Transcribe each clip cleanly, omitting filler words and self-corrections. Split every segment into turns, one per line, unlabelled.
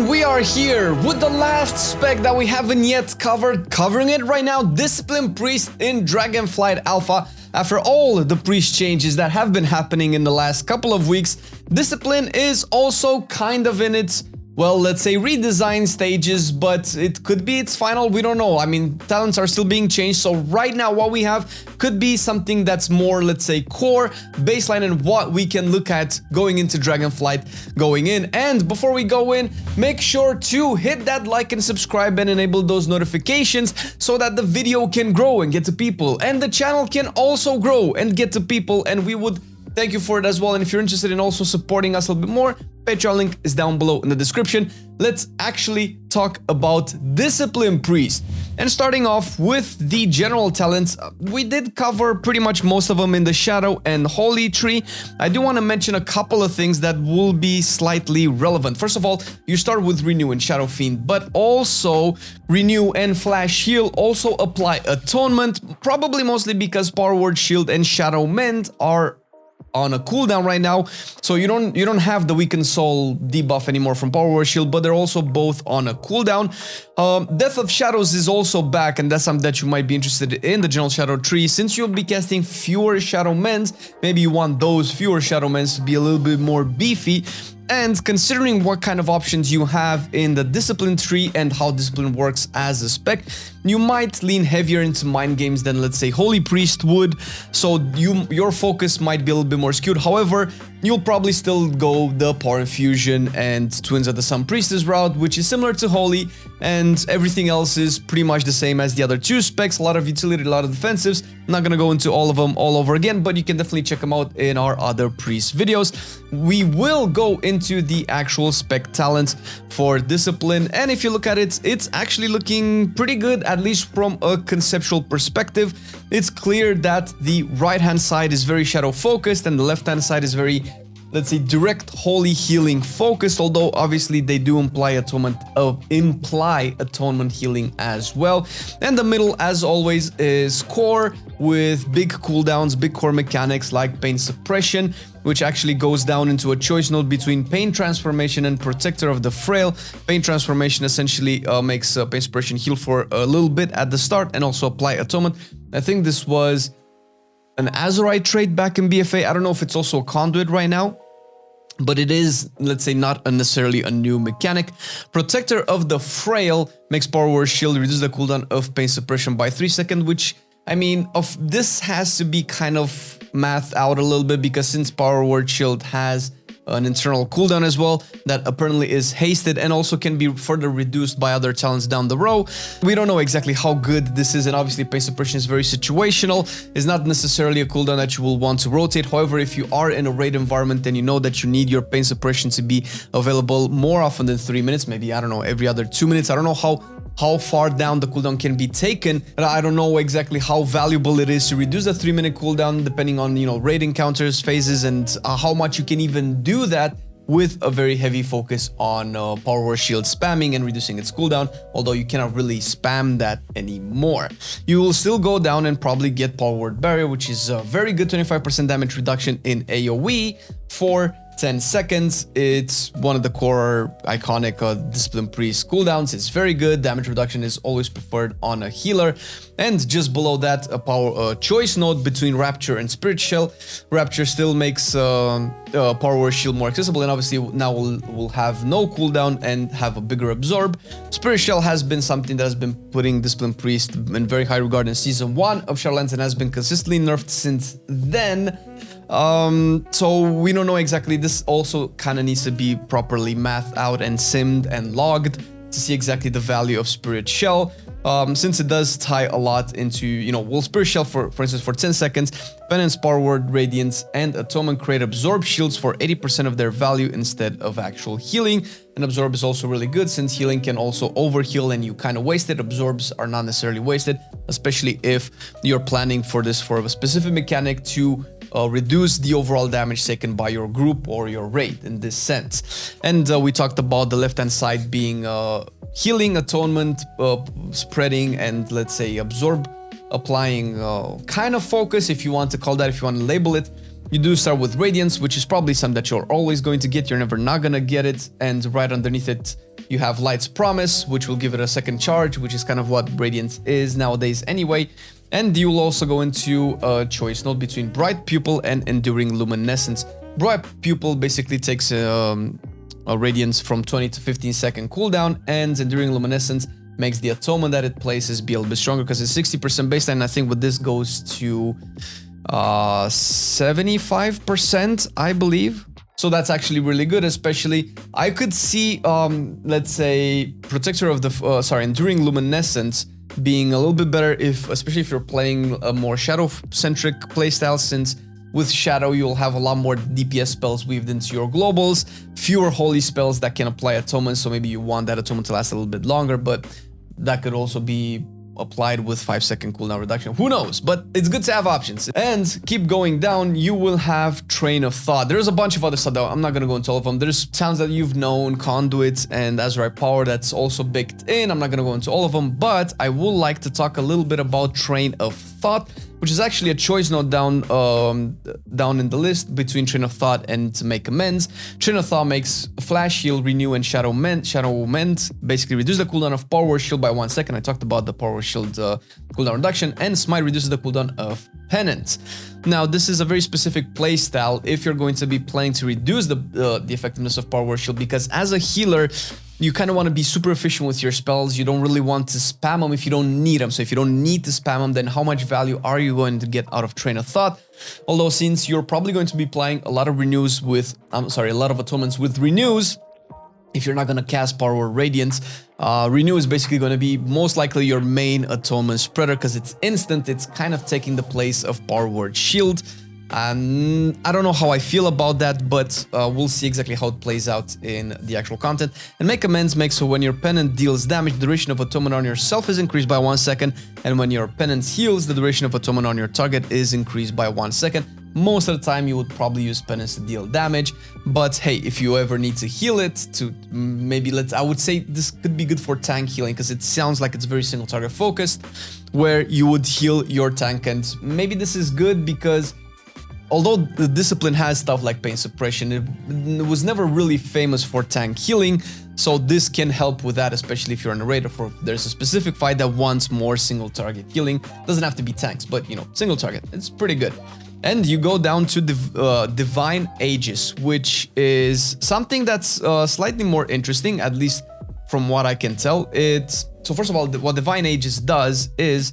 And we are here with the last spec that we haven't yet covered, covering it right now, Discipline Priest in Dragonflight Alpha. After all the priest changes that have been happening in the last couple of weeks, Discipline is also kind of in its, well, let's say redesign stages, but it could be its final, we don't know. I mean, talents are still being changed, so right now what we have could be something that's more, let's say, core, baseline, and what we can look at going into Dragonflight going in. And before we go in, make sure to hit that like and subscribe and enable those notifications so that the video can grow and get to people, and the channel can also grow and get to people, and we would thank you for it as well. And if you're interested in also supporting us a little bit more, Patreon link is down below in the description. Let's actually talk about Discipline Priest. And starting off with the general talents, we did cover pretty much most of them in the Shadow and Holy tree. I do want to mention a couple of things that will be slightly relevant. First of all, you start with Renew and Shadow Fiend, but also Renew and Flash Heal also apply Atonement, probably mostly because Power Word Shield and Shadow Mend are on a cooldown right now, so you don't have the Weakened Soul debuff anymore from Power Word Shield, but they're also both on a cooldown. Death of Shadows is also back, and that's something that you might be interested in the General Shadow tree. Since you'll be casting fewer Shadow Mends, maybe you want those fewer Shadow Mends to be a little bit more beefy. And considering what kind of options you have in the Discipline tree and how Discipline works as a spec, you might lean heavier into mind games than, let's say, Holy Priest would, so your focus might be a little bit more skewed. However, you'll probably still go the Power Infusion and Twins of the Sun Priestess route, which is similar to Holy, and everything else is pretty much the same as the other two specs. A lot of utility, a lot of defensives. I'm not gonna go into all of them all over again, but you can definitely check them out in our other priest videos. We will go into the actual spec talents for Discipline, and if you look at it, it's actually looking pretty good, at least from a conceptual perspective. It's clear that the right-hand side is very shadow focused and the left-hand side is very, let's say, direct holy healing focused, although obviously they do imply atonement healing as well. And the middle, as always, is core with big cooldowns, big core mechanics like pain suppression, which actually goes down into a choice node between Pain Transformation and Protector of the Frail. Pain Transformation essentially makes Pain Suppression heal for a little bit at the start and also apply Atonement. I think this was an Azurite trait back in BFA. I don't know if it's also a Conduit right now, but it is, let's say, not necessarily a new mechanic. Protector of the Frail makes Power Word Shield reduce the cooldown of Pain Suppression by 3 seconds, which, I mean, this has to be kind of mathed out a little bit, because since Power Word Shield has an internal cooldown as well that apparently is hasted and also can be further reduced by other talents down the road. We don't know exactly how good this is, and obviously Pain Suppression is very situational. It's not necessarily a cooldown that you will want to rotate. However, if you are in a raid environment and you know that you need your Pain Suppression to be available more often than 3 minutes, maybe, I don't know, every other 2 minutes, I don't know how far down the cooldown can be taken, and I don't know exactly how valuable it is to reduce the 3-minute cooldown depending on, you know, raid encounters, phases, and how much you can even do that with a very heavy focus on Power Word Shield spamming and reducing its cooldown, although you cannot really spam that anymore. You will still go down and probably get Power Word Barrier, which is a very good 25% damage reduction in AoE for 10 seconds. It's one of the core iconic Discipline Priest cooldowns. It's very good. Damage reduction is always preferred on a healer. And just below that, a choice node between Rapture and Spirit Shell. Rapture still makes Power Word Shield more accessible, and obviously now we'll have no cooldown and have a bigger absorb. Spirit Shell has been something that has been putting Discipline Priest in very high regard in Season 1 of Shadowlands and has been consistently nerfed since then. So we don't know exactly. This also kind of needs to be properly mathed out and simmed and logged to see exactly the value of Spirit Shell. Since it does tie a lot into, you know, will Spirit Shell, for instance, for 10 seconds, Penance, Power Word, Radiance, and Atonement create Absorb shields for 80% of their value instead of actual healing. And Absorb is also really good since healing can also overheal and you kind of waste it. Absorbs are not necessarily wasted, especially if you're planning for this for a specific mechanic to reduce the overall damage taken by your group or your raid in this sense. And we talked about the left-hand side being healing, atonement, spreading, and let's say absorb, applying kind of focus, if you want to call that, if you want to label it. You do start with Radiance, which is probably something that you're always going to get. You're never not gonna get it. And right underneath it, you have Light's Promise, which will give it a second charge, which is kind of what Radiance is nowadays anyway. And you'll also go into a choice node between Bright Pupil and Enduring Luminescence. Bright Pupil basically takes a Radiance from 20 to 15 second cooldown, and Enduring Luminescence makes the Atonement that it places be a little bit stronger because it's 60% baseline. I think with this goes to 75%, I believe. So that's actually really good, especially I could see, let's say, Protector of the, Enduring Luminescence being a little bit better if, especially if you're playing a more Shadow-centric playstyle, since with Shadow you'll have a lot more DPS spells weaved into your globals, fewer holy spells that can apply Atonement, so maybe you want that Atonement to last a little bit longer, but that could also be applied with 5-second cooldown reduction. Who knows? But it's good to have options. And keep going down, you will have Train of Thought. There's a bunch of other stuff though. I'm not gonna go into all of them. There's sounds that you've known, Conduits and Azurite Power that's also baked in. I'm not gonna go into all of them, but I would like to talk a little bit about Train of Thought, which is actually a choice node down in the list between Train of Thought and To Make Amends. Train of Thought makes Flash, Heal, Renew, and Shadow Mend. Basically reduce the cooldown of Power Word Shield by 1 second. I talked about the Power Word Shield cooldown reduction. And Smite reduces the cooldown of Penance. Now, this is a very specific playstyle if you're going to be playing to reduce the effectiveness of Power Word Shield, because as a healer, you kind of want to be super efficient with your spells. You don't really want to spam them if you don't need them. So if you don't need to spam them, then how much value are you going to get out of Train of Thought? Although since you're probably going to be playing a lot of renews with, a lot of atonements with renews, if you're not going to cast Power Word Radiance, Renew is basically going to be most likely your main Atonement Spreader because it's instant. It's kind of taking the place of Power Word Shield. And I don't know how I feel about that, but we'll see exactly how it plays out in the actual content. And Make Amends makes so when your Penance deals damage, the duration of Atonement on yourself is increased by 1 second, and when your Penance heals, the duration of Atonement on your target is increased by 1 second. Most of the time you would probably use Penance to deal damage, but hey, if you ever need to heal it, to maybe I would say this could be good for tank healing because it sounds like it's very single target focused, where you would heal your tank. And maybe this is good because although the discipline has stuff like pain suppression, it was never really famous for tank healing, so this can help with that, especially if you're on a raid or if there's a specific fight that wants more single target healing. Doesn't have to be tanks, but you know, single target, it's pretty good. And you go down to Divine Aegis, which is something that's slightly more interesting, at least from what I can tell. So first of all, what Divine Aegis does is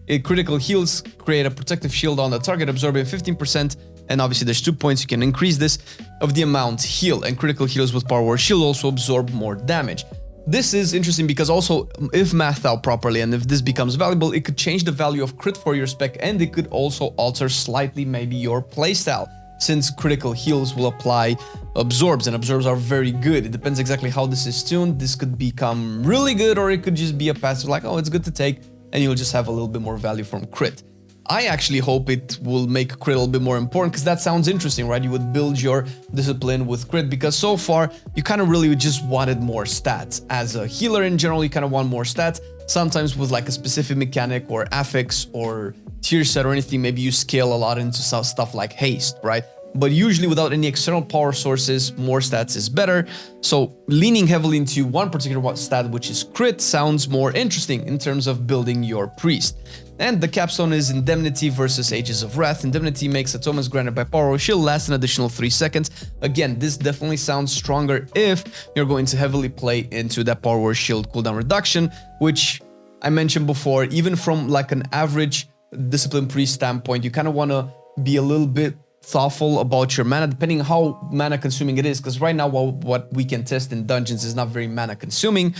it critical heals, create a protective shield on the target, absorbing 15%, and obviously there's 2 points, you can increase this, of the amount heal, and critical heals with Power Word Shield also absorb more damage. This is interesting because also, if mathed out properly and if this becomes valuable, it could change the value of crit for your spec, and it could also alter slightly maybe your playstyle, since critical heals will apply absorbs, and absorbs are very good. It depends exactly how this is tuned. This could become really good, or it could just be a passive like, oh, it's good to take, and you'll just have a little bit more value from crit. I actually hope it will make crit a little bit more important because that sounds interesting, right? You would build your discipline with crit because so far you kind of really just wanted more stats. As a healer in general, you kind of want more stats. Sometimes with like a specific mechanic or affix or tier set or anything, maybe you scale a lot into some stuff like haste, right? But usually without any external power sources, more stats is better. So leaning heavily into one particular stat, which is crit, sounds more interesting in terms of building your priest. And the capstone is Indemnity versus Ages of Wrath. Indemnity makes atonements granted by Power Word Shield last an additional 3 seconds. Again, this definitely sounds stronger if you're going to heavily play into that Power Word Shield cooldown reduction, which I mentioned before, even from like an average discipline priest standpoint, you kind of want to be a little bit thoughtful about your mana, depending on how mana consuming it is, because right now what we can test in dungeons is not very mana consuming.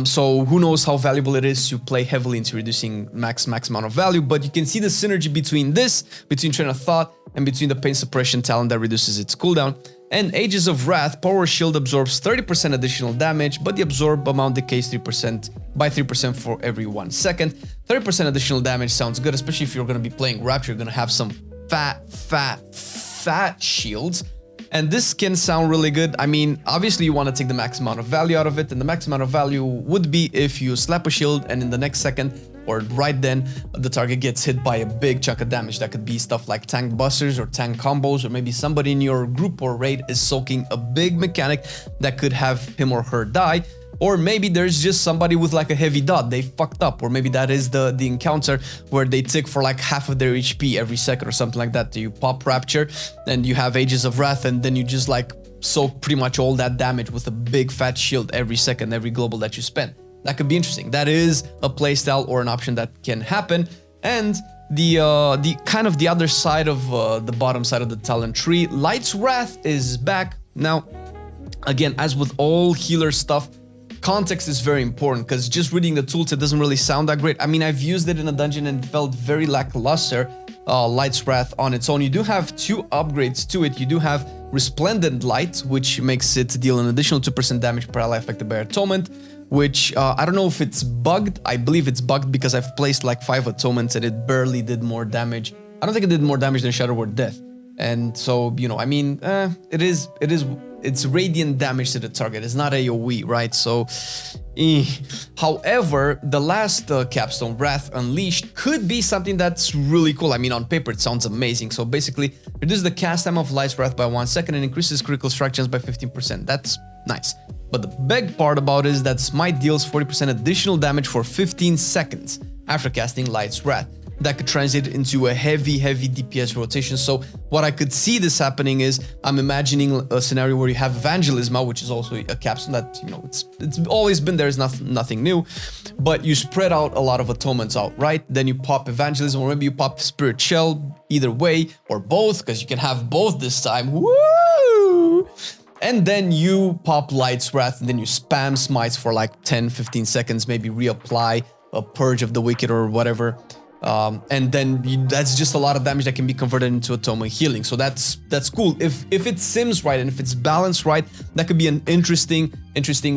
So who knows how valuable it is to play heavily into reducing max amount of value, but you can see the synergy between Train of Thought, and between the pain suppression talent that reduces its cooldown. And Ages of Wrath, Power Word Shield absorbs 30% additional damage, but the absorb amount decays 3% for every 1 second. 30% additional damage sounds good, especially if you're going to be playing Rapture. You're going to have some fat shields, and this can sound really good. I mean, obviously you want to take the max amount of value out of it, and the max amount of value would be if you slap a shield and in the next second or right then the target gets hit by a big chunk of damage. That could be stuff like tank busters or tank combos, or maybe somebody in your group or raid is soaking a big mechanic that could have him or her die. Or maybe there's just somebody with like a heavy dot, they fucked up, or maybe that is the encounter where they tick for like half of their HP every second or something like that. You pop Rapture and you have Ages of Wrath, and then you just like soak pretty much all that damage with a big fat shield every second, every global that you spend. That could be interesting. That is a playstyle or an option that can happen. And the kind of the other side of the bottom side of the talent tree, Light's Wrath is back. Now, again, as with all healer stuff, context is very important, because just reading the tooltip doesn't really sound that great. I mean, I've used it in a dungeon and felt very lackluster. Light's Wrath on its own. You do have 2 upgrades to it. You do have Resplendent Light, which makes it deal an additional 2% damage per ally affected by Atonement, which I don't know if it's bugged. I believe it's bugged because I've placed like 5 Atonements and it barely did more damage. I don't think it did more damage than Shadow Word Death. And so, you know, I mean, it's radiant damage to the target. It's not AoE, right? So, However, the last Capstone, Wrath Unleashed, could be something that's really cool. I mean, on paper, it sounds amazing. So basically, reduce the cast time of Light's Wrath by 1 second and increases critical strike chance by 15%. That's nice. But the big part about it is that Smite deals 40% additional damage for 15 seconds after casting Light's Wrath. That could translate into a heavy DPS rotation. So what I could see this happening is, I'm imagining a scenario where you have Evangelism, which is also a capstone that, you know, it's always been there, it's nothing new, but you spread out a lot of atonements out, right? Then you pop Evangelism, or maybe you pop Spirit Shell, either way, or both, because you can have both this time. Woo! And then you pop Light's Wrath, and then you spam smites for like 10-15 seconds, maybe reapply a Purge of the Wicked or whatever. And then that's just a lot of damage that can be converted into Atonement Healing. So that's cool. If it sims right and if it's balanced right, that could be an interesting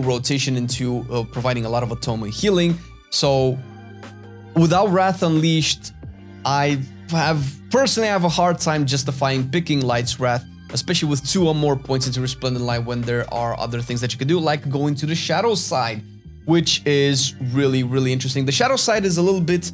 rotation into providing a lot of Atonement Healing. So without Wrath Unleashed, I personally have a hard time justifying picking Light's Wrath, especially with 2 or more points into Resplendent Light when there are other things that you could do, like going to the Shadow side, which is really interesting. The Shadow side is a little bit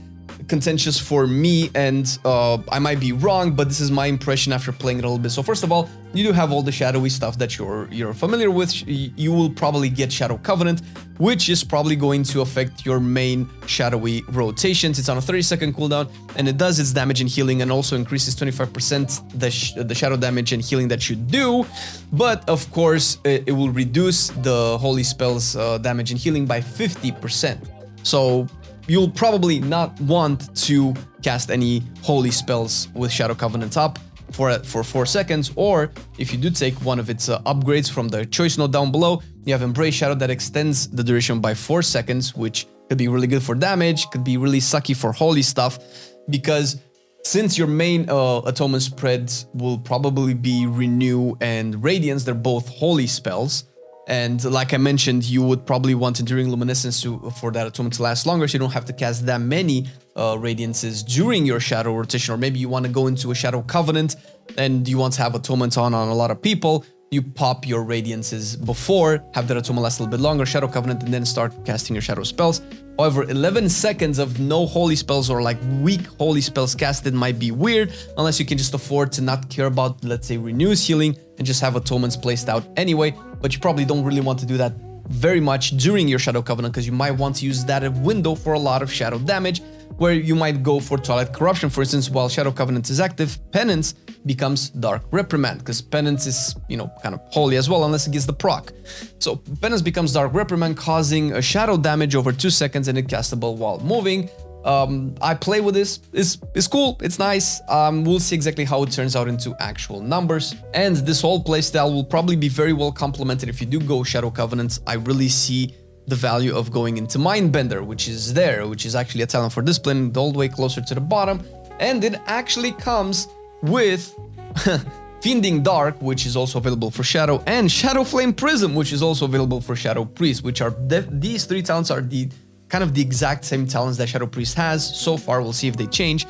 contentious for me, and I might be wrong, but this is my impression after playing it a little bit. So first of all, you do have all the shadowy stuff that you're familiar with. You will probably get Shadow Covenant, which is probably going to affect your main shadowy rotations. It's on a 30-second cooldown, and it does its damage and healing, and also increases 25% the shadow damage and healing that you do. But of course, it will reduce the holy spells damage and healing by 50%. So you'll probably not want to cast any holy spells with Shadow Covenant up for 4 seconds, or if you do take one of its upgrades from the choice note down below, you have Embrace Shadow that extends the duration by 4 seconds, which could be really good for damage, could be really sucky for holy stuff, because since your main Atonement spreads will probably be Renew and Radiance, they're both holy spells. And like I mentioned, you would probably want Enduring Luminescence for that Atonement to last longer, so you don't have to cast that many Radiances during your Shadow rotation. Or maybe you want to go into a Shadow Covenant and you want to have Atonement on a lot of people. You pop your Radiances before, have that Atonement last a little bit longer, Shadow Covenant, and then start casting your Shadow spells. However, 11 seconds of no holy spells or like weak holy spells casted might be weird, unless you can just afford to not care about, let's say, Renew's healing and just have Atonements placed out anyway. But you probably don't really want to do that very much during your Shadow Covenant, because you might want to use that window for a lot of shadow damage, where you might go for Twilight Corruption, for instance. While Shadow Covenant is active, Penance becomes Dark Reprimand, because Penance is, you know, kind of holy as well, unless it gets the proc. So Penance becomes Dark Reprimand, causing a shadow damage over 2 seconds, and it castable while moving. I play with this. It's cool, it's nice. We'll see exactly how it turns out into actual numbers. And this whole playstyle will probably be very well complemented if you do go Shadow Covenants. I really see the value of going into Mindbender, which is actually a talent for discipline, all the way closer to the bottom. And it actually comes with Fiending Dark, which is also available for Shadow, and Shadow Flame Prism, which is also available for Shadow Priest, which are these 3 talents are kind of the exact same talents that Shadow Priest has. So far, we'll see if they change.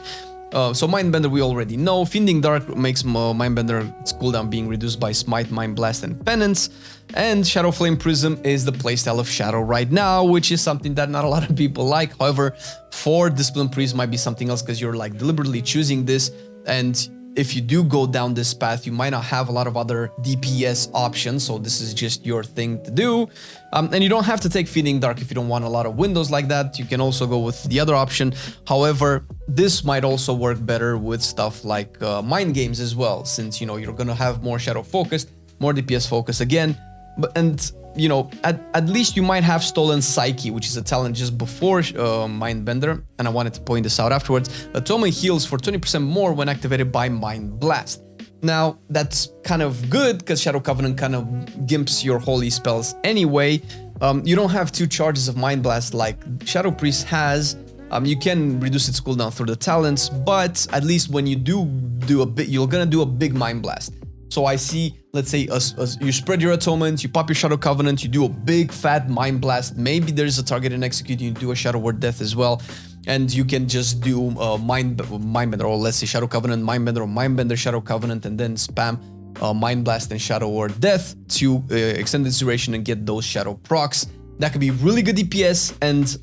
So Mindbender we already know. Fiending Dark makes Mindbender's cooldown being reduced by Smite, Mind Blast, and Penance. And Shadow Flame Prism is the playstyle of Shadow right now, which is something that not a lot of people like. However, for Discipline Priest might be something else because you're like deliberately choosing this, and if you do go down this path, you might not have a lot of other DPS options, so this is just your thing to do. And you don't have to take Feeding Dark if you don't want a lot of windows like that. You can also go with the other option. However, this might also work better with stuff like Mind Games as well, since, you know, you're gonna have more Shadow focus, more DPS focus again. And you know, at least you might have Stolen Psyche, which is a talent just before Mindbender, and I wanted to point this out afterwards. Atonement heals for 20% more when activated by Mind Blast. Now, that's kind of good, because Shadow Covenant kind of gimps your holy spells anyway. You don't have 2 charges of Mind Blast like Shadow Priest has. You can reduce its cooldown through the talents, but at least when you do a bit, you're gonna do a big Mind Blast. So I see, let's say, you spread your Atonement, you pop your Shadow Covenant, you do a big fat Mind Blast, maybe there's a target and execute, you do a Shadow Word Death as well, and you can just do Mindbender, or let's say Shadow Covenant, Mindbender, or Mindbender, Shadow Covenant, and then spam Mind Blast and Shadow Word Death to extend its duration and get those Shadow procs. That could be really good DPS, and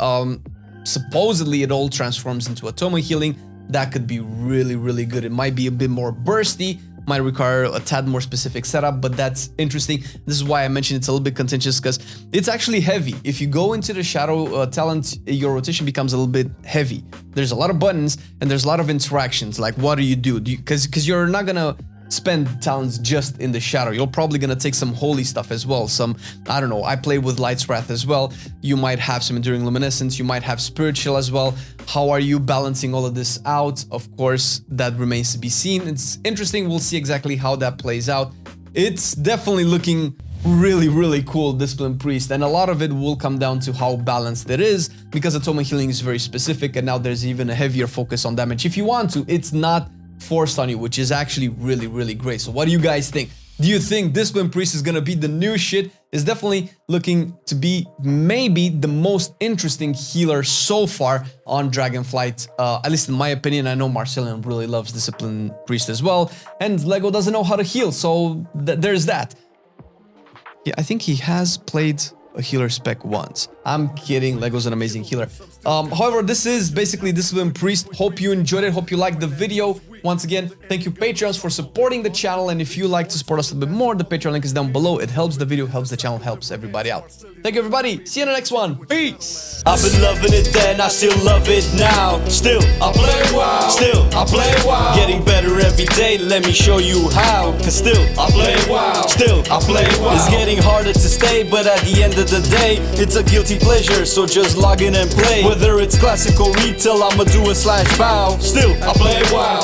supposedly it all transforms into Atonement healing. That could be really, really good. It might be a bit more bursty, might require a tad more specific setup, but that's interesting. This is why I mentioned it's a little bit contentious, because it's actually heavy. If you go into the Shadow talent, your rotation becomes a little bit heavy. There's a lot of buttons and there's a lot of interactions. Like, what do you do? Because you're not gonna spend talents just in the Shadow. You're probably gonna take some holy stuff as well. Some, I don't know, I play with Light's Wrath as well. You might have some Enduring Luminescence, you might have Spiritual as well. How are you balancing all of this out? Of course, that remains to be seen. It's interesting, we'll see exactly how that plays out. It's definitely looking really, really cool, Discipline Priest, and a lot of it will come down to how balanced it is, because Atonement healing is very specific, and now there's even a heavier focus on damage. If you want to, it's not forced on you, which is actually really, really great. So what do you guys think? Do you think Discipline Priest is gonna be the new shit? It's definitely looking to be maybe the most interesting healer so far on Dragonflight, at least in my opinion. I know Marcelian really loves Discipline Priest as well, and Lego doesn't know how to heal, so there's that. Yeah, I think he has played a healer spec once. I'm kidding, Lego's an amazing healer. However, this is basically Discipline Priest. Hope you enjoyed it, hope you liked the video. Once again, thank you Patreons for supporting the channel, and if you like to support us a little bit more, the Patreon link is down below. It helps the video, helps the channel, helps everybody out. Thank you everybody, see you in the next one, peace!
I've been loving it then, I still love it now. Still, I play WoW. Still, I play WoW. Getting better every day, let me show you how. Cause still, I play WoW. Still, I play WoW. It's getting harder to stay, but at the end of the day, it's a guilty pleasure, so just log in and play. Whether it's classic or retail, I'ma do a /bow. Still, I play WoW.